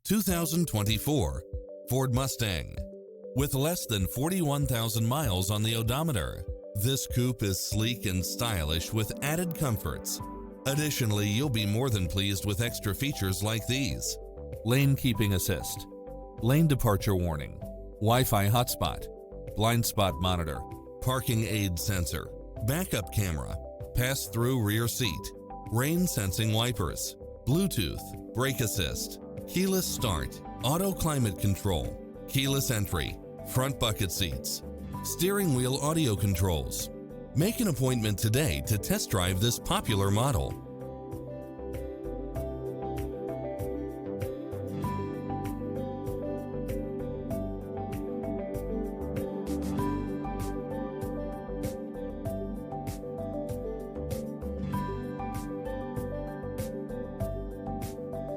2024 Ford Mustang. With less than 41,000 miles on the odometer, this coupe is sleek and stylish with added comforts. Additionally, you'll be more than pleased with extra features like these: lane keeping assist, lane departure warning, Wi-Fi hotspot, blind spot monitor, parking aid sensor, backup camera, pass-through rear seat, rain sensing wipers, Bluetooth, brake assist, keyless start, auto climate control, keyless entry, front bucket seats, steering wheel audio controls. Make an appointment today to test drive this popular model.